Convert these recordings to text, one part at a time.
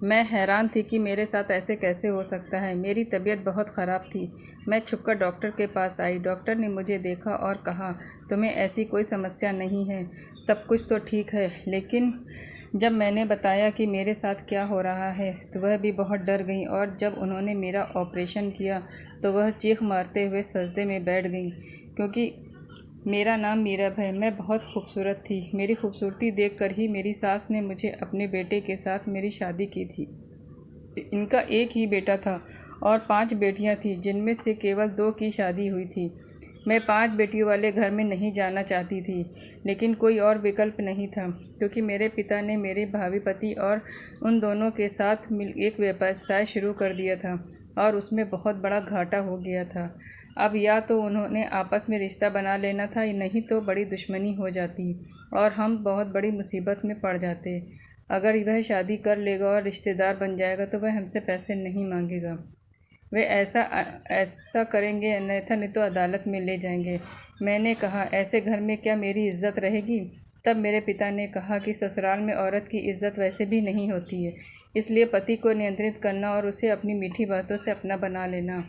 मैं हैरान थी कि मेरे साथ ऐसे कैसे हो सकता है। मेरी तबीयत बहुत ख़राब थी। मैं छुपकर डॉक्टर के पास आई। डॉक्टर ने मुझे देखा और कहा, तुम्हें ऐसी कोई समस्या नहीं है, सब कुछ तो ठीक है। लेकिन जब मैंने बताया कि मेरे साथ क्या हो रहा है तो वह भी बहुत डर गई, और जब उन्होंने मेरा ऑपरेशन किया तो वह चीख मारते हुए सजदे में बैठ गई, क्योंकि मेरा नाम मीरब है। मैं बहुत खूबसूरत थी। मेरी खूबसूरती देखकर ही मेरी सास ने मुझे अपने बेटे के साथ मेरी शादी की थी। इनका एक ही बेटा था और 5 बेटियां थीं, जिनमें से केवल 2 की शादी हुई थी। मैं 5 बेटियों वाले घर में नहीं जाना चाहती थी, लेकिन कोई और विकल्प नहीं था, क्योंकि मेरे पिता ने मेरे भावी पति और उन दोनों के साथ मिल एक व्यवसाय शुरू कर दिया था, और उसमें बहुत बड़ा घाटा हो गया था। अब या तो उन्होंने आपस में रिश्ता बना लेना था, नहीं तो बड़ी दुश्मनी हो जाती और हम बहुत बड़ी मुसीबत में पड़ जाते। अगर वह शादी कर लेगा और रिश्तेदार बन जाएगा तो वह हमसे पैसे नहीं मांगेगा। वे ऐसा ऐसा करेंगे, अन्यथा नहीं तो अदालत में ले जाएंगे। मैंने कहा, ऐसे घर में क्या मेरी इज्जत रहेगी? तब मेरे पिता ने कहा कि ससुराल में औरत की इज्जत वैसे भी नहीं होती है, इसलिए पति को नियंत्रित करना और उसे अपनी मीठी बातों से अपना बना लेना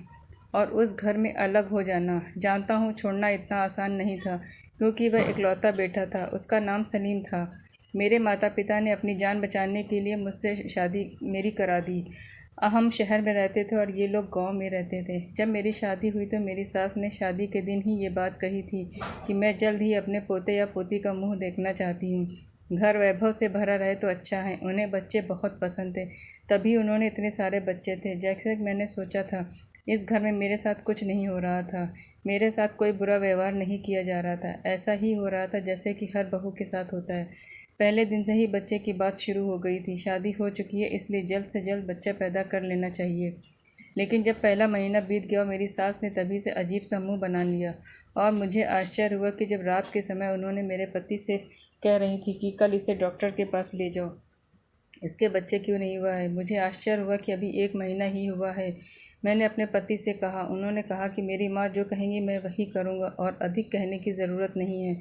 और उस घर में अलग हो जाना। जानता हूँ, छोड़ना इतना आसान नहीं था, क्योंकि वह इकलौता बेटा था। उसका नाम सलीम था। मेरे माता पिता ने अपनी जान बचाने के लिए मुझसे शादी मेरी करा दी। हम शहर में रहते थे और ये लोग गांव में रहते थे। जब मेरी शादी हुई तो मेरी सास ने शादी के दिन ही ये बात कही थी कि मैं जल्द ही अपने पोते या पोती का मुंह देखना चाहती हूँ। घर वैभव से भरा रहे तो अच्छा है। उन्हें बच्चे बहुत पसंद थे, तभी उन्होंने इतने सारे बच्चे थे। जैसे मैंने सोचा था, इस घर में मेरे साथ कुछ नहीं हो रहा था। मेरे साथ कोई बुरा व्यवहार नहीं किया जा रहा था। ऐसा ही हो रहा था जैसे कि हर बहू के साथ होता है। पहले दिन से ही बच्चे की बात शुरू हो गई थी। शादी हो चुकी है, इसलिए जल्द से जल्द बच्चा पैदा कर लेना चाहिए। लेकिन जब पहला महीना बीत गया और मेरी सास ने तभी से अजीब सा मुँह बना लिया, और मुझे आश्चर्य हुआ कि जब रात के समय उन्होंने मेरे पति से कह रही थी कि कल इसे डॉक्टर के पास ले जाओ, इसके बच्चे क्यों नहीं हुआ है। मुझे आश्चर्य हुआ कि अभी 1 महीना ही हुआ है। मैंने अपने पति से कहा। उन्होंने कहा कि मेरी माँ जो कहेंगी मैं वही करूँगा और अधिक कहने की ज़रूरत नहीं है।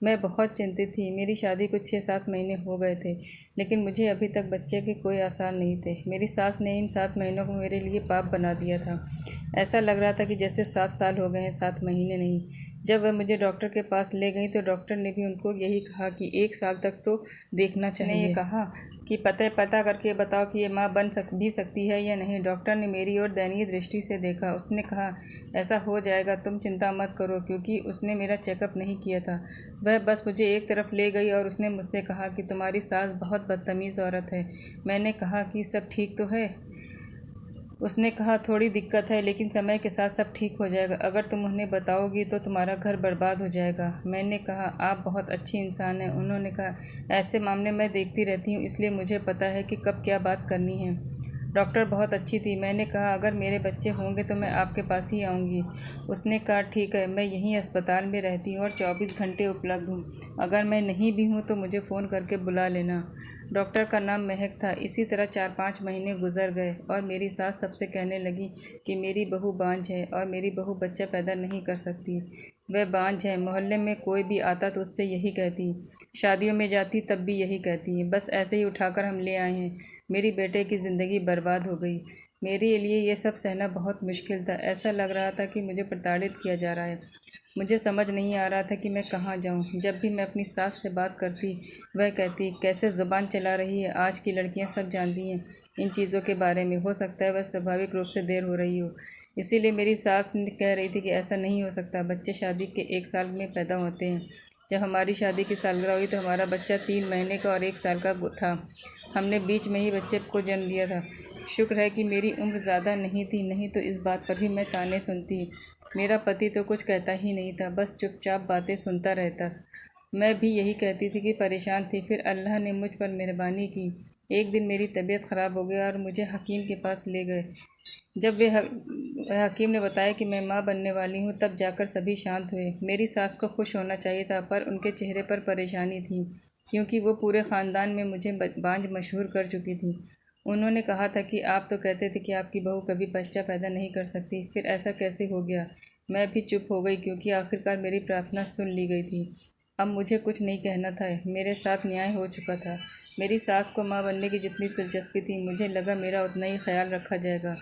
मैं बहुत चिंतित थी। मेरी शादी को 6-7 महीने हो गए थे, लेकिन मुझे अभी तक बच्चे के कोई आसार नहीं थे। मेरी सास ने इन 7 महीनों को मेरे लिए पाप बना दिया था। ऐसा लग रहा था कि जैसे 7 साल हो गए हैं, 7 महीने नहीं। जब वह मुझे डॉक्टर के पास ले गई तो डॉक्टर ने भी उनको यही कहा कि 1 साल तक तो देखना चाहिए। ने ये कहा कि पता करके बताओ कि ये माँ बन भी सकती है या नहीं। डॉक्टर ने मेरी ओर दयनीय दृष्टि से देखा। उसने कहा, ऐसा हो जाएगा, तुम चिंता मत करो, क्योंकि उसने मेरा चेकअप नहीं किया था। वह बस मुझे एक तरफ ले गई और उसने मुझसे कहा कि तुम्हारी सास बहुत बदतमीज़ औरत है। मैंने कहा कि सब ठीक तो है। उसने कहा, थोड़ी दिक्कत है, लेकिन समय के साथ सब ठीक हो जाएगा। अगर तुम उन्हें बताओगी तो तुम्हारा घर बर्बाद हो जाएगा। मैंने कहा, आप बहुत अच्छी इंसान हैं। उन्होंने कहा, ऐसे मामले मैं देखती रहती हूँ, इसलिए मुझे पता है कि कब क्या बात करनी है। डॉक्टर बहुत अच्छी थी। मैंने कहा, अगर मेरे बच्चे होंगे तो मैं आपके पास ही आऊँगी। उसने कहा, ठीक है, मैं यहीं अस्पताल में रहती हूँ और 24 घंटे उपलब्ध हूँ। अगर मैं नहीं भी हूँ तो मुझे फ़ोन करके बुला लेना। डॉक्टर का नाम महक था। इसी तरह 4-5 महीने गुजर गए और मेरी सास सबसे कहने लगी कि मेरी बहू बांझ है और मेरी बहू बच्चा पैदा नहीं कर सकती। वह बांझ है। मोहल्ले में कोई भी आता तो उससे यही कहती। शादियों में जाती तब भी यही कहती। बस ऐसे ही उठाकर हम ले आए हैं। मेरी बेटे की ज़िंदगी बर्बाद हो गई। मेरे लिए ये सब सहना बहुत मुश्किल था। ऐसा लग रहा था कि मुझे प्रताड़ित किया जा रहा है। मुझे समझ नहीं आ रहा था कि मैं कहाँ जाऊँ। जब भी मैं अपनी सास से बात करती, वह कहती, कैसे ज़ुबान चला रही है, आज की लड़कियाँ सब जानती हैं इन चीज़ों के बारे में। हो सकता है वह स्वाभाविक रूप से देर हो रही हो, इसीलिए मेरी सास कह रही थी कि ऐसा नहीं हो सकता, बच्चे शादी के 1 साल में पैदा होते हैं। जब हमारी शादी की सालगिरह हुई तो हमारा बच्चा 3 महीने का और 1 साल का था। हमने बीच में ही बच्चे को जन्म दिया था। शुक्र है कि मेरी उम्र ज़्यादा नहीं थी, नहीं तो इस बात पर भी मैं ताने सुनती। मेरा पति तो कुछ कहता ही नहीं था, बस चुपचाप बातें सुनता रहता। मैं भी यही कहती थी कि परेशान थी। फिर अल्लाह ने मुझ पर मेहरबानी की। एक दिन मेरी तबीयत ख़राब हो गई और मुझे हकीम के पास ले गए। जब हकीम ने बताया कि मैं माँ बनने वाली हूँ, तब जाकर सभी शांत हुए। मेरी सास को खुश होना चाहिए था, पर उनके चेहरे पर परेशानी थी, क्योंकि वो पूरे ख़ानदान में मुझे बांझ मशहूर कर चुकी थी। उन्होंने कहा था कि आप तो कहते थे कि आपकी बहू कभी बच्चा पैदा नहीं कर सकती, फिर ऐसा कैसे हो गया। मैं भी चुप हो गई, क्योंकि आखिरकार मेरी प्रार्थना सुन ली गई थी। अब मुझे कुछ नहीं कहना था, मेरे साथ न्याय हो चुका था। मेरी सास को माँ बनने की जितनी दिलचस्पी थी, मुझे लगा मेरा उतना ही ख्याल रखा जाएगा।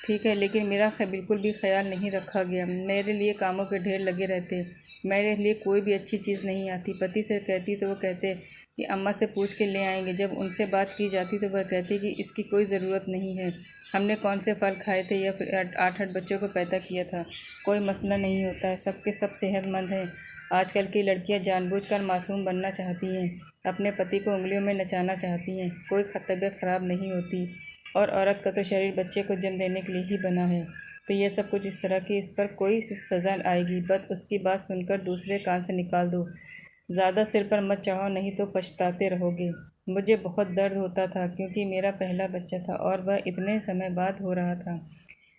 ठीक है, लेकिन मेरा बिल्कुल भी ख्याल नहीं रखा गया। मेरे लिए कामों के ढेर लगे रहते, मेरे लिए कोई भी अच्छी चीज़ नहीं आती। पति से कहती तो वो कहते कि अम्मा से पूछ के ले आएंगे। जब उनसे बात की जाती तो वह कहते कि इसकी कोई ज़रूरत नहीं है, हमने कौन से फल खाए थे या फिर 8-8 बच्चों को पैदा किया था, कोई मसला नहीं होता है, सबके सब सेहतमंद हैं। आजकल की लड़कियां जानबूझकर मासूम बनना चाहती हैं, अपने पति को उंगलियों में नचाना चाहती हैं। कोई तबीयत ख़राब नहीं होती, और औरत का तो शरीर बच्चे को जन्म देने के लिए ही बना है। तो ये सब कुछ इस तरह की, इस पर कोई सज़ा आएगी, बस उसकी बात सुनकर दूसरे कान से निकाल दो। ज़्यादा सिर पर मत चढ़ाओ, नहीं तो पछताते रहोगे। मुझे बहुत दर्द होता था क्योंकि मेरा पहला बच्चा था और वह इतने समय बाद हो रहा था।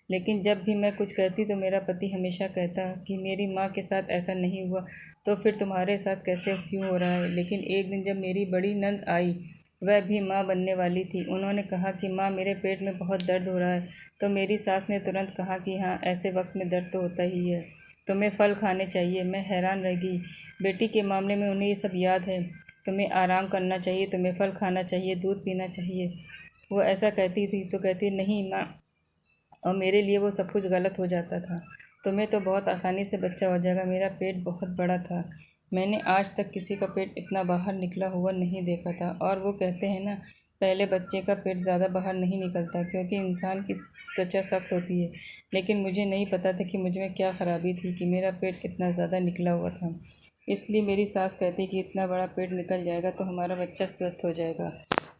लेकिन जब भी मैं कुछ कहती तो मेरा पति हमेशा कहता कि मेरी माँ के साथ ऐसा नहीं हुआ, तो फिर तुम्हारे साथ कैसे क्यों हो रहा है। लेकिन एक दिन जब मेरी बड़ी नंद आई, वह भी माँ बनने वाली थी। उन्होंने कहा कि माँ, मेरे पेट में बहुत दर्द हो रहा है। तो मेरी सास ने तुरंत कहा कि हाँ, ऐसे वक्त में दर्द तो होता ही है, तुम्हें फल खाने चाहिए। मैं हैरान रह गई। बेटी के मामले में उन्हें ये सब याद है। तुम्हें आराम करना चाहिए, तुम्हें फल खाना चाहिए, दूध पीना चाहिए। वो ऐसा कहती थी तो कहती नहीं माँ, और मेरे लिए वो सब कुछ गलत हो जाता था। तुम्हें तो बहुत आसानी से बच्चा हो जाएगा। मेरा पेट बहुत बड़ा था, मैंने आज तक किसी का पेट इतना बाहर निकला हुआ नहीं देखा था। और वो कहते हैं ना, पहले बच्चे का पेट ज़्यादा बाहर नहीं निकलता क्योंकि इंसान की त्वचा सख्त होती है। लेकिन मुझे नहीं पता था कि मुझ में क्या ख़राबी थी कि मेरा पेट इतना ज़्यादा निकला हुआ था। इसलिए मेरी सास कहती कि इतना बड़ा पेट निकल जाएगा तो हमारा बच्चा स्वस्थ हो जाएगा।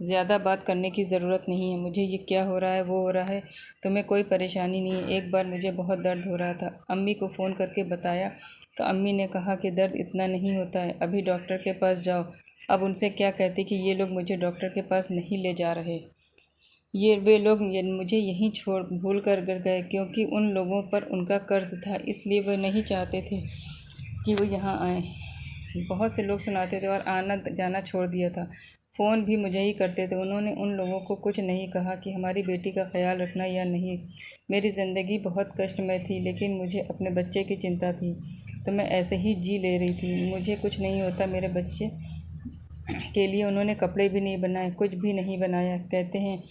ज़्यादा बात करने की ज़रूरत नहीं है। मुझे ये क्या हो रहा है, वो हो रहा है, तुम्हें कोई परेशानी नहीं है। एक बार मुझे बहुत दर्द हो रहा था, अम्मी को फ़ोन करके बताया तो अम्मी ने कहा कि दर्द इतना नहीं होता है, अभी डॉक्टर के पास जाओ। अब उनसे क्या कहती कि ये लोग मुझे डॉक्टर के पास नहीं ले जा रहे। वे लोग मुझे यहीं छोड़ भूल कर गिर गए क्योंकि उन लोगों पर उनका कर्ज था, इसलिए वे नहीं चाहते थे कि वो यहाँ आए। बहुत से लोग सुनाते थे और आना जाना छोड़ दिया था। फ़ोन भी मुझे ही करते थे। उन्होंने उन लोगों को कुछ नहीं कहा कि हमारी बेटी का ख्याल रखना या नहीं। मेरी ज़िंदगी बहुत कष्टमय थी, लेकिन मुझे अपने बच्चे की चिंता थी, तो मैं ऐसे ही जी ले रही थी। मुझे कुछ नहीं होता। मेरे बच्चे के लिए उन्होंने कपड़े भी नहीं बनाए, कुछ भी नहीं बनाया। कहते हैं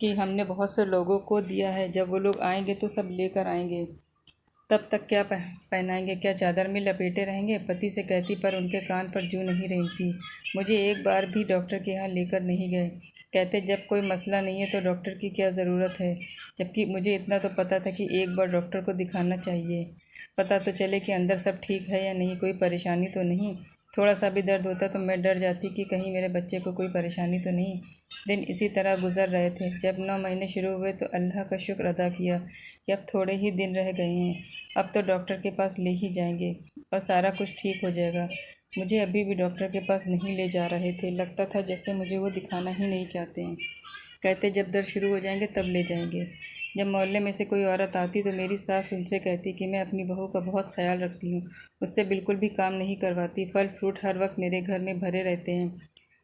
कि हमने बहुत से लोगों को दिया है, जब वो लोग आएंगे तो सब लेकर आएंगे, तब तक क्या पहनाएंगे, क्या चादर में लपेटे रहेंगे। पति से कहती पर उनके कान पर जूं नहीं रेंगती। मुझे एक बार भी डॉक्टर के यहाँ लेकर नहीं गए। कहते जब कोई मसला नहीं है तो डॉक्टर की क्या ज़रूरत है। जबकि मुझे इतना तो पता था कि एक बार डॉक्टर को दिखाना चाहिए, पता तो चले कि अंदर सब ठीक है या नहीं, कोई परेशानी तो नहीं। थोड़ा सा भी दर्द होता तो मैं डर जाती कि कहीं मेरे बच्चे को कोई परेशानी तो नहीं। दिन इसी तरह गुजर रहे थे। जब 9 महीने शुरू हुए तो अल्लाह का शुक्र अदा किया कि अब थोड़े ही दिन रह गए हैं। अब तो डॉक्टर के पास ले ही जाएंगे और सारा कुछ ठीक हो जाएगा। मुझे अभी भी डॉक्टर के पास नहीं ले जा रहे थे। लगता था जैसे मुझे वो दिखाना ही नहीं चाहते हैं। कहते जब दर्द शुरू हो जाएंगे तब ले जाएंगे। जब मोहल्ले में से कोई औरत आती तो मेरी सास उनसे कहती कि मैं अपनी बहू का बहुत ख्याल रखती हूँ, उससे बिल्कुल भी काम नहीं करवाती। फल फ्रूट हर वक्त मेरे घर में भरे रहते हैं।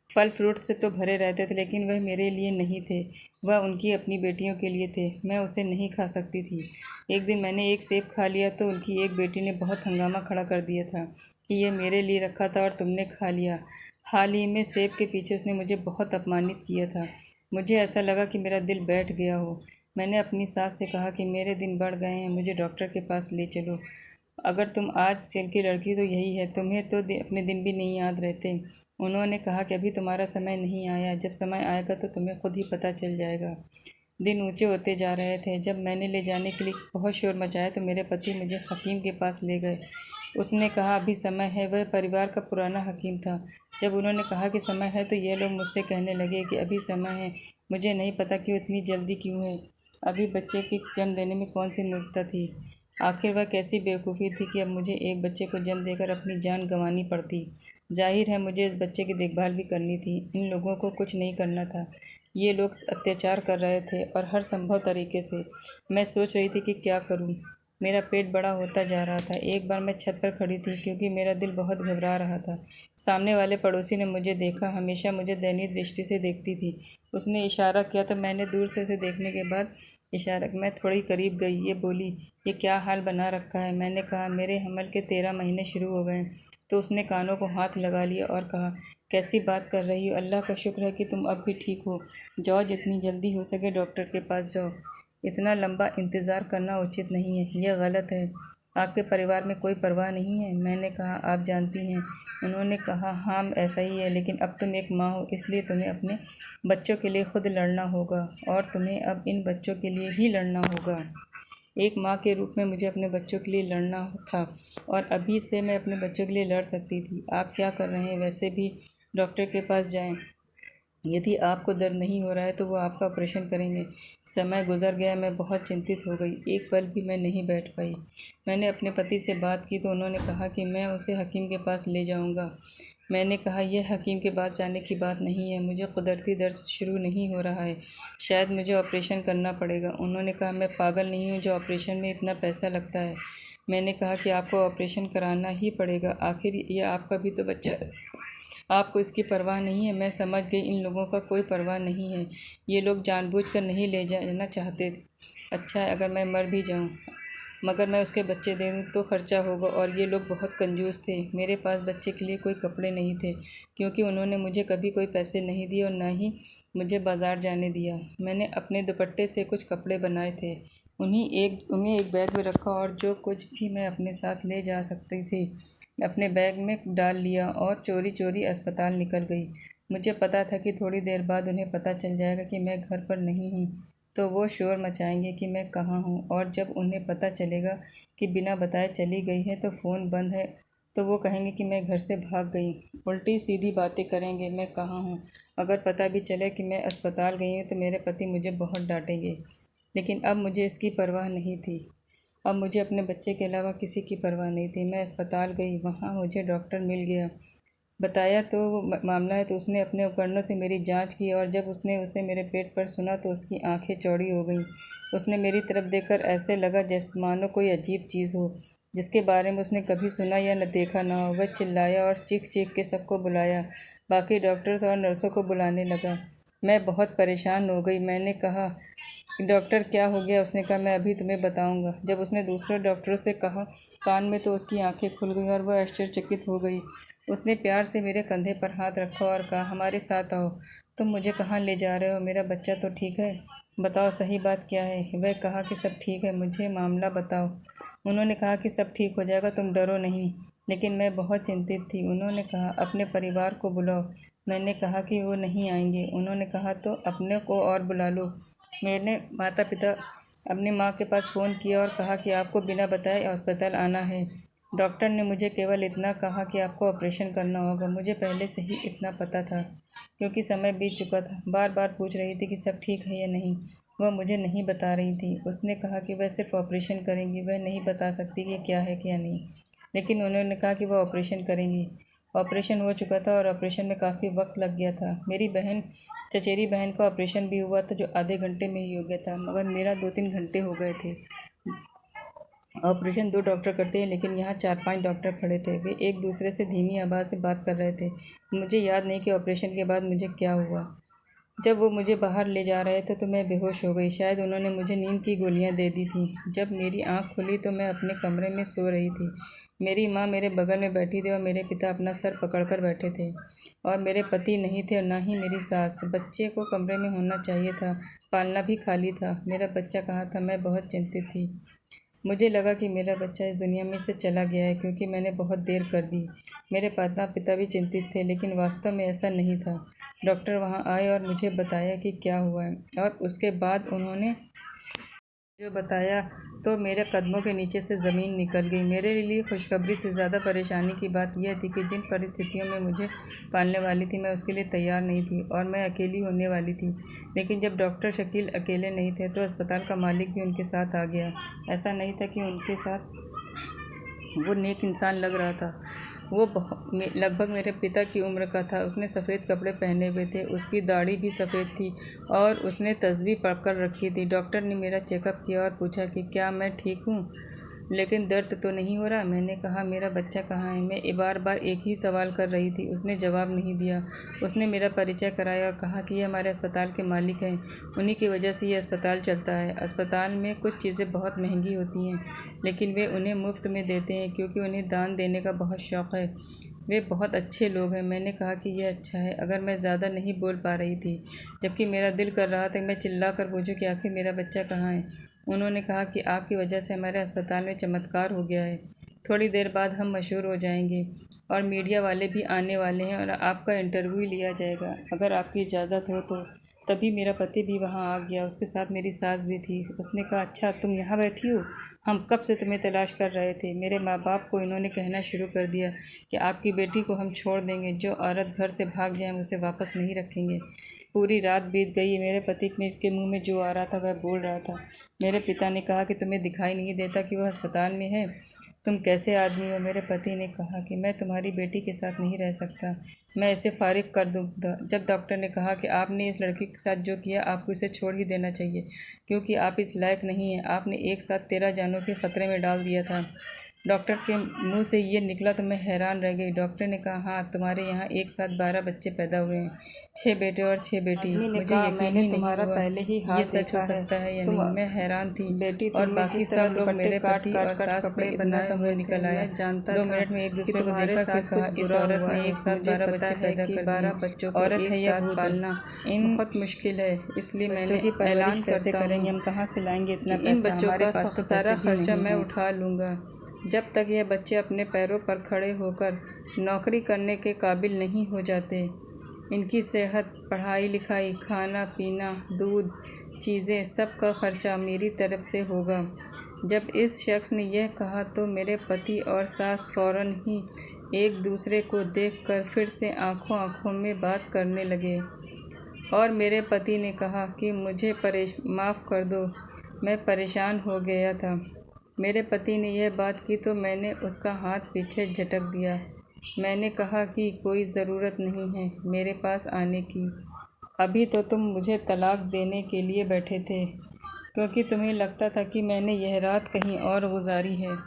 फल फ्रूट से तो भरे रहते थे, लेकिन वह मेरे लिए नहीं थे, वह उनकी अपनी बेटियों के लिए थे। मैं उसे नहीं खा सकती थी। एक दिन मैंने एक सेब खा लिया तो उनकी एक बेटी ने बहुत हंगामा खड़ा कर दिया था कि ये मेरे लिए रखा था और तुमने खा लिया। हाल ही में सेब के पीछे उसने मुझे बहुत अपमानित किया था। मुझे ऐसा लगा कि मेरा दिल बैठ गया हो। मैंने अपनी सास से कहा कि मेरे दिन बढ़ गए हैं, मुझे डॉक्टर के पास ले चलो। अगर तुम आज कल की लड़की तो यही है, तुम्हें तो अपने दिन भी नहीं याद रहते। उन्होंने कहा कि अभी तुम्हारा समय नहीं आया, जब समय आएगा तो तुम्हें खुद ही पता चल जाएगा। दिन ऊंचे होते जा रहे थे। जब मैंने ले जाने के लिए बहुत शोर मचाया तो मेरे पति मुझे हकीम के पास ले गए। उसने कहा अभी समय है। वह परिवार का पुराना हकीम था। जब उन्होंने कहा कि समय है तो ये लोग मुझसे कहने लगे कि अभी समय है। मुझे नहीं पता कि इतनी जल्दी क्यों है। अभी बच्चे की जन्म देने में कौन सी मूर्खता थी। आखिर वह कैसी बेवकूफ़ी थी कि अब मुझे एक बच्चे को जन्म देकर अपनी जान गंवानी पड़ती। जाहिर है मुझे इस बच्चे की देखभाल भी करनी थी। इन लोगों को कुछ नहीं करना था। ये लोग अत्याचार कर रहे थे और हर संभव तरीके से। मैं सोच रही थी कि क्या करूं। मेरा पेट बड़ा होता जा रहा था। एक बार मैं छत पर खड़ी थी क्योंकि मेरा दिल बहुत घबरा रहा था। सामने वाले पड़ोसी ने मुझे देखा। हमेशा मुझे दयनीय दृष्टि से देखती थी। उसने इशारा किया तो मैंने दूर से उसे देखने के बाद इशारा मैं थोड़ी करीब गई। ये बोली, ये क्या हाल बना रखा है? मैंने कहा, मेरे हमल के 13 महीने शुरू हो गए। तो उसने कानों को हाथ लगा लिया और कहा, कैसी बात कर रही हो? अल्लाह का शुक्र है कि तुम अब भी ठीक हो। जाओ, जितनी जल्दी हो सके डॉक्टर के पास जाओ। इतना लंबा इंतज़ार करना उचित नहीं है, यह गलत है। आपके परिवार में कोई परवाह नहीं है? मैंने कहा, आप जानती हैं। उन्होंने कहा, हाँ ऐसा ही है, लेकिन अब तुम एक माँ हो, इसलिए तुम्हें अपने बच्चों के लिए खुद लड़ना होगा और तुम्हें अब इन बच्चों के लिए ही लड़ना होगा। एक माँ के रूप में मुझे अपने बच्चों के लिए लड़ना था और अभी से मैं अपने बच्चों के लिए लड़ सकती थी। आप क्या कर रहे हैं? वैसे भी डॉक्टर के पास जाएं। यदि आपको दर्द नहीं हो रहा है तो वो आपका ऑपरेशन करेंगे। समय गुजर गया, मैं बहुत चिंतित हो गई। एक पल भी मैं नहीं बैठ पाई। मैंने अपने पति से बात की तो उन्होंने कहा कि मैं उसे हकीम के पास ले जाऊंगा। मैंने कहा, यह हकीम के पास जाने की बात नहीं है, मुझे कुदरती दर्द शुरू नहीं हो रहा है, शायद मुझे ऑपरेशन करना पड़ेगा। उन्होंने कहा, मैं पागल नहीं हूँ जो ऑपरेशन में इतना पैसा लगता है। मैंने कहा कि आपको ऑपरेशन कराना ही पड़ेगा, आखिर यह आपका भी तो बच्चा है। आपको इसकी परवाह नहीं है। मैं समझ गई, इन लोगों का कोई परवाह नहीं है। ये लोग जानबूझकर नहीं ले जाना चाहते। अच्छा है अगर मैं मर भी जाऊं, मगर मैं उसके बच्चे दे दूं तो खर्चा होगा, और ये लोग बहुत कंजूस थे। मेरे पास बच्चे के लिए कोई कपड़े नहीं थे क्योंकि उन्होंने मुझे कभी कोई पैसे नहीं दिए और ना ही मुझे बाज़ार जाने दिया। मैंने अपने दुपट्टे से कुछ कपड़े बनाए थे, उन्हें एक बैग में रखा और जो कुछ भी मैं अपने साथ ले जा सकती थी अपने बैग में डाल लिया और चोरी चोरी अस्पताल निकल गई। मुझे पता था कि थोड़ी देर बाद उन्हें पता चल जाएगा कि मैं घर पर नहीं हूँ, तो वो शोर मचाएंगे कि मैं कहाँ हूँ, और जब उन्हें पता चलेगा कि बिना बताए चली गई है तो फ़ोन बंद है, तो वो कहेंगे कि मैं घर से भाग गई। उल्टी सीधी बातें करेंगे, मैं कहाँ हूँ। अगर पता भी चले कि मैं अस्पताल गई हूँ तो मेरे पति मुझे बहुत डांटेंगे। लेकिन अब मुझे इसकी परवाह नहीं थी। अब मुझे अपने बच्चे के अलावा किसी की परवाह नहीं थी। मैं अस्पताल गई, वहाँ मुझे डॉक्टर मिल गया। बताया तो मामला है, तो उसने अपने उपकरणों से मेरी जांच की और जब उसने उसे मेरे पेट पर सुना तो उसकी आंखें चौड़ी हो गईं। उसने मेरी तरफ देखकर ऐसे लगा जैसे मानो कोई अजीब चीज़ हो जिसके बारे में उसने कभी सुना या न देखा ना हो। वह चिल्लाया और चीख चीख के सबको बुलाया, बाकी डॉक्टर्स और नर्सों को बुलाने लगा। मैं बहुत परेशान हो गई। मैंने कहा, डॉक्टर क्या हो गया? उसने कहा, मैं अभी तुम्हें बताऊंगा। जब उसने दूसरे डॉक्टरों से कहा कान में तो उसकी आंखें खुल गई और वह आश्चर्यचकित हो गई। उसने प्यार से मेरे कंधे पर हाथ रखा और कहा, हमारे साथ आओ। तुम मुझे कहाँ ले जा रहे हो? मेरा बच्चा तो ठीक है, बताओ सही बात क्या है? वह कहा कि सब ठीक है, मुझे मामला बताओ। उन्होंने कहा कि सब ठीक हो जाएगा, तुम डरो नहीं। लेकिन मैं बहुत चिंतित थी। उन्होंने कहा, अपने परिवार को बुलाओ। मैंने कहा कि वो नहीं आएंगे। उन्होंने कहा, तो अपने को और बुला लो। मैंने माता पिता अपनी माँ के पास फ़ोन किया और कहा कि आपको बिना बताए अस्पताल आना है। डॉक्टर ने मुझे केवल इतना कहा कि आपको ऑपरेशन करना होगा। मुझे पहले से ही इतना पता था क्योंकि समय बीत चुका था। बार बार पूछ रही थी कि सब ठीक है या नहीं। वह मुझे नहीं बता रही थी। उसने कहा कि वह सिर्फ ऑपरेशन करेंगी, वह नहीं बता सकती कि क्या है क्या नहीं, लेकिन उन्होंने कहा कि वह ऑपरेशन करेंगी। ऑपरेशन हो चुका था और ऑपरेशन में काफ़ी वक्त लग गया था। मेरी चचेरी बहन का ऑपरेशन भी हुआ था जो आधे घंटे में ही हो गया था, मगर मेरा 2-3 घंटे हो गए थे। ऑपरेशन 2 डॉक्टर करते हैं, लेकिन यहाँ 4-5 डॉक्टर खड़े थे। वे एक दूसरे से धीमी आवाज़ से बात कर रहे थे। मुझे याद नहीं कि ऑपरेशन के बाद मुझे क्या हुआ। जब वो मुझे बाहर ले जा रहे थे तो मैं बेहोश हो गई। शायद उन्होंने मुझे नींद की गोलियां दे दी थीं। जब मेरी आंख खुली तो मैं अपने कमरे में सो रही थी। मेरी माँ मेरे बगल में बैठी थी और मेरे पिता अपना सर पकड़कर बैठे थे, और मेरे पति नहीं थे और ना ही मेरी सास। बच्चे को कमरे में होना चाहिए था, पालना भी खाली था। मेरा बच्चा कहाँ था? मैं बहुत चिंतित थी। मुझे लगा कि मेरा बच्चा इस दुनिया में से चला गया है क्योंकि मैंने बहुत देर कर दी। मेरे माता पिता भी चिंतित थे, लेकिन वास्तव में ऐसा नहीं था। डॉक्टर वहाँ आए और मुझे बताया कि क्या हुआ है, और उसके बाद उन्होंने जो बताया तो मेरे कदमों के नीचे से ज़मीन निकल गई। मेरे लिए खुशखबरी से ज़्यादा परेशानी की बात यह थी कि जिन परिस्थितियों में मुझे पालने वाली थी मैं उसके लिए तैयार नहीं थी और मैं अकेली होने वाली थी। लेकिन जब डॉक्टर शकील अकेले नहीं थे तो अस्पताल का मालिक भी उनके साथ आ गया। ऐसा नहीं था कि उनके साथ वो नेक इंसान लग रहा था। वो लगभग मेरे पिता की उम्र का था। उसने सफ़ेद कपड़े पहने हुए थे, उसकी दाढ़ी भी सफ़ेद थी और उसने तस्बीह पकड़ रखी थी। डॉक्टर ने मेरा चेकअप किया और पूछा कि क्या मैं ठीक हूँ। लेकिन दर्द तो नहीं हो रहा। मैंने कहा, मेरा बच्चा कहाँ है? मैं बार बार एक ही सवाल कर रही थी। उसने जवाब नहीं दिया। उसने मेरा परिचय कराया और कहा कि ये हमारे अस्पताल के मालिक हैं, उन्हीं की वजह से ये अस्पताल चलता है। अस्पताल में कुछ चीज़ें बहुत महंगी होती हैं, लेकिन वे उन्हें मुफ्त में देते हैं क्योंकि उन्हें दान देने का बहुत शौक़ है। वे बहुत अच्छे लोग हैं। मैंने कहा कि यह अच्छा है। अगर मैं ज़्यादा नहीं बोल पा रही थी, जबकि मेरा दिल कर रहा था कि मैं चिल्ला कर पूछूं कि आखिर मेरा बच्चा कहाँ है। उन्होंने कहा कि आपकी वजह से हमारे अस्पताल में चमत्कार हो गया है। थोड़ी देर बाद हम मशहूर हो जाएंगे और मीडिया वाले भी आने वाले हैं और आपका इंटरव्यू लिया जाएगा, अगर आपकी इजाज़त हो तो। तभी मेरा पति भी वहाँ आ गया। उसके साथ मेरी सास भी थी। उसने कहा, अच्छा तुम यहाँ बैठी हो, हम कब से तुम्हें तलाश कर रहे थे। मेरे माँ बाप को इन्होंने कहना शुरू कर दिया कि आपकी बेटी को हम छोड़ देंगे। जो औरत घर से भाग जाए हम उसे वापस नहीं रखेंगे। पूरी रात बीत गई। मेरे पति के मुंह में जो आ रहा था वह बोल रहा था। मेरे पिता ने कहा कि तुम्हें दिखाई नहीं देता कि वह अस्पताल में है? तुम कैसे आदमी हो? मेरे पति ने कहा कि मैं तुम्हारी बेटी के साथ नहीं रह सकता, मैं इसे फारिग कर दूँगा। जब डॉक्टर ने कहा कि आपने इस लड़की के साथ जो किया, आपको इसे छोड़ ही देना चाहिए क्योंकि आप इस लायक नहीं हैं। आपने एक साथ 13 जानों के खतरे में डाल दिया था। डॉक्टर के मुंह से ये निकला तो मैं हैरान रह गई। डॉक्टर ने कहा, हाँ, तुम्हारे यहाँ एक साथ 12 बच्चे पैदा हुए हैं, 6 बेटे और 6 बेटी। मुझे यकीन ही नहीं हुआ ये सच हो सकता है या नहीं। मैं हैरान थी और बाकी सब लोग मेरे पति और सास पे इतना समझ निकल आया। 2 मिनट में एक दूसरे को देखा, फिर कहा, इस औरत ने एक साथ 12 बच्चे पैदा कर दिए। औरत है या भूत पालना बहुत मुश्किल है, इसलिए मैंने ऐलान कैसे करेंगे, हम कहाँ से लाएंगे इतना पैसा? हमारे पास तो सारा खर्चा मैं उठा लूँगा। जब तक ये बच्चे अपने पैरों पर खड़े होकर नौकरी करने के काबिल नहीं हो जाते, इनकी सेहत, पढ़ाई लिखाई, खाना पीना, दूध, चीज़ें, सब का खर्चा मेरी तरफ से होगा। जब इस शख्स ने यह कहा तो मेरे पति और सास फ़ौरन ही एक दूसरे को देखकर फिर से आंखों आंखों में बात करने लगे और मेरे पति ने कहा कि मुझे माफ़ कर दो, मैं परेशान हो गया था। मेरे पति ने यह बात की तो मैंने उसका हाथ पीछे झटक दिया। मैंने कहा कि कोई ज़रूरत नहीं है मेरे पास आने की। अभी तो तुम मुझे तलाक देने के लिए बैठे थे क्योंकि तुम्हें लगता था कि मैंने यह रात कहीं और गुजारी है।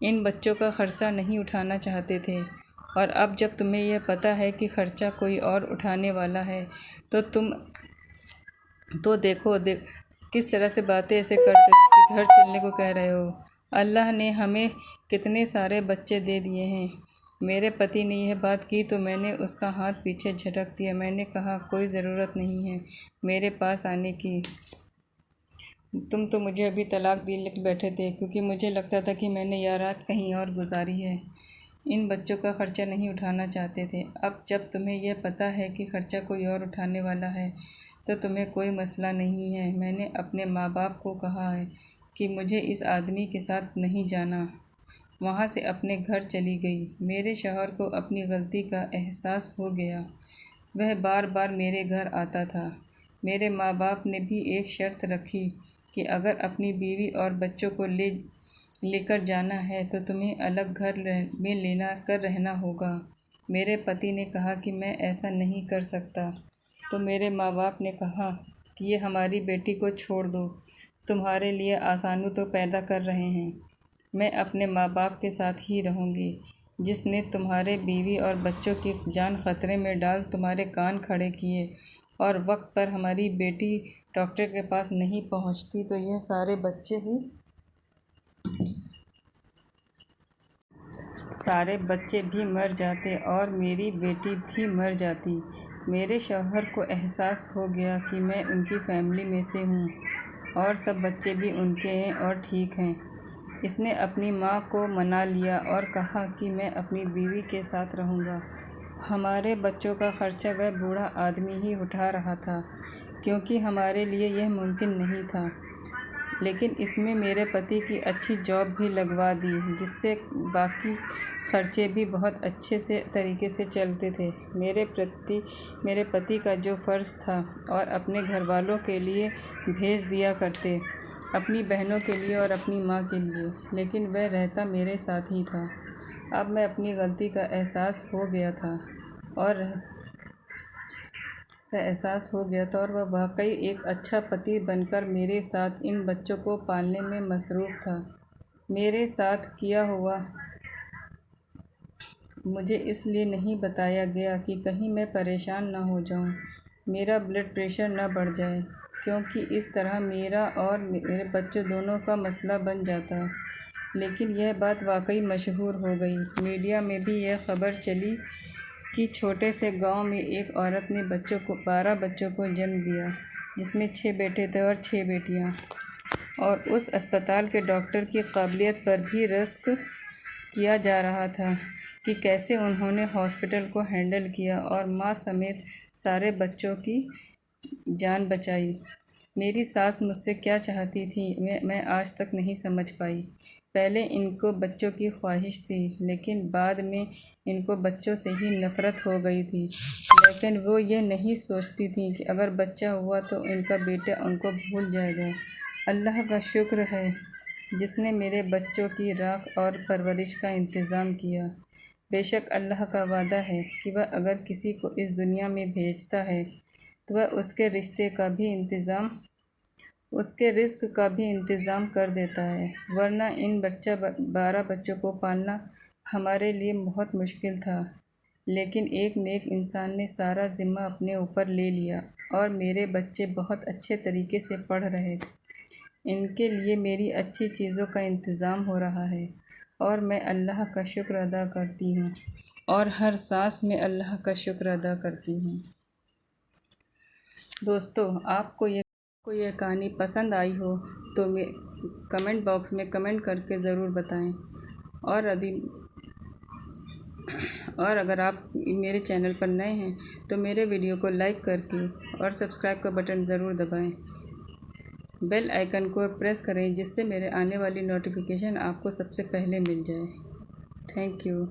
इन बच्चों का खर्चा नहीं उठाना चाहते थे और अब जब तुम्हें यह पता है कि खर्चा कोई और उठाने वाला है तो तुम तो देखो किस तरह से बातें ऐसे करते कि घर चलने को कह रहे हो। अल्लाह ने हमें कितने सारे बच्चे दे दिए हैं। मेरे पति ने यह बात की तो मैंने उसका हाथ पीछे झटक दिया। मैंने कहा, कोई ज़रूरत नहीं है मेरे पास आने की। तुम तो मुझे अभी तलाक दिए बैठे थे क्योंकि मुझे लगता था कि मैंने यह रात कहीं और गुजारी है। इन बच्चों का खर्चा नहीं उठाना चाहते थे। अब जब तुम्हें यह पता है कि खर्चा कोई और उठाने वाला है तो तुम्हें कोई मसला नहीं है। मैंने अपने माँ बाप को कहा है कि मुझे इस आदमी के साथ नहीं जाना। वहाँ से अपने घर चली गई। मेरे शौहर को अपनी गलती का एहसास हो गया। वह बार बार मेरे घर आता था। मेरे माँ बाप ने भी एक शर्त रखी कि अगर अपनी बीवी और बच्चों को लेकर जाना है तो तुम्हें अलग घर में रहना होगा। मेरे पति ने कहा कि मैं ऐसा नहीं कर सकता तो मेरे माँ बाप ने कहा कि ये हमारी बेटी को छोड़ दो, तुम्हारे लिए आसानी तो पैदा कर रहे हैं। मैं अपने माँ बाप के साथ ही रहूँगी। जिसने तुम्हारे बीवी और बच्चों की जान खतरे में डाल तुम्हारे कान खड़े किए और वक्त पर हमारी बेटी डॉक्टर के पास नहीं पहुँचती तो यह सारे बच्चे भी मर जाते और मेरी बेटी भी मर जाती। मेरे शौहर को एहसास हो गया कि मैं उनकी फैमिली में से हूँ और सब बच्चे भी उनके हैं और ठीक हैं। इसने अपनी माँ को मना लिया और कहा कि मैं अपनी बीवी के साथ रहूँगा। हमारे बच्चों का खर्चा वह बूढ़ा आदमी ही उठा रहा था क्योंकि हमारे लिए यह मुमकिन नहीं था। लेकिन इसमें मेरे पति की अच्छी जॉब भी लगवा दी जिससे बाकी खर्चे भी बहुत अच्छे से तरीके से चलते थे। मेरे पति का जो फ़र्ज़ था और अपने घर वालों के लिए भेज दिया करते, अपनी बहनों के लिए और अपनी माँ के लिए, लेकिन वह रहता मेरे साथ ही था। अब मैं अपनी गलती का एहसास हो गया था और वह वाकई एक अच्छा पति बनकर मेरे साथ इन बच्चों को पालने में मसरूफ़ था। मेरे साथ किया हुआ मुझे इसलिए नहीं बताया गया कि कहीं मैं परेशान न हो जाऊं, मेरा ब्लड प्रेशर न बढ़ जाए, क्योंकि इस तरह मेरा और मेरे बच्चों दोनों का मसला बन जाता। लेकिन यह बात वाकई मशहूर हो गई। मीडिया में भी यह खबर चली कि छोटे से गांव में एक औरत ने 12 बच्चों को जन्म दिया, जिसमें 6 बेटे थे और 6 बेटियां। और उस अस्पताल के डॉक्टर की काबिलियत पर भी रश्क किया जा रहा था कि कैसे उन्होंने हॉस्पिटल को हैंडल किया और माँ समेत सारे बच्चों की जान बचाई। मेरी सास मुझसे क्या चाहती थी मैं आज तक नहीं समझ पाई। पहले इनको बच्चों की ख्वाहिश थी, लेकिन बाद में इनको बच्चों से ही नफ़रत हो गई थी। लेकिन वो ये नहीं सोचती थी कि अगर बच्चा हुआ तो इनका बेटा उनको भूल जाएगा। अल्लाह का शुक्र है जिसने मेरे बच्चों की राख और परवरिश का इंतज़ाम किया। बेशक अल्लाह का वादा है कि वह अगर किसी को इस दुनिया में भेजता है तो वह उसके रिस्क का भी इंतज़ाम कर देता है, वरना इन 12 बच्चों को पालना हमारे लिए बहुत मुश्किल था। लेकिन एक नेक इंसान ने सारा ज़िम्मा अपने ऊपर ले लिया और मेरे बच्चे बहुत अच्छे तरीके से पढ़ रहे थे। इनके लिए मेरी अच्छी चीज़ों का इंतज़ाम हो रहा है और मैं अल्लाह का शुक्र अदा करती हूँ और हर सांस में अल्लाह का शुक्र अदा करती हूँ। दोस्तों, आपको ये कहानी पसंद आई हो तो कमेंट बॉक्स में कमेंट करके ज़रूर बताएं। और अगर आप मेरे चैनल पर नए हैं तो मेरे वीडियो को लाइक करके और सब्सक्राइब का बटन ज़रूर दबाएं। बेल आइकन को प्रेस करें जिससे मेरे आने वाली नोटिफिकेशन आपको सबसे पहले मिल जाए। Thank you.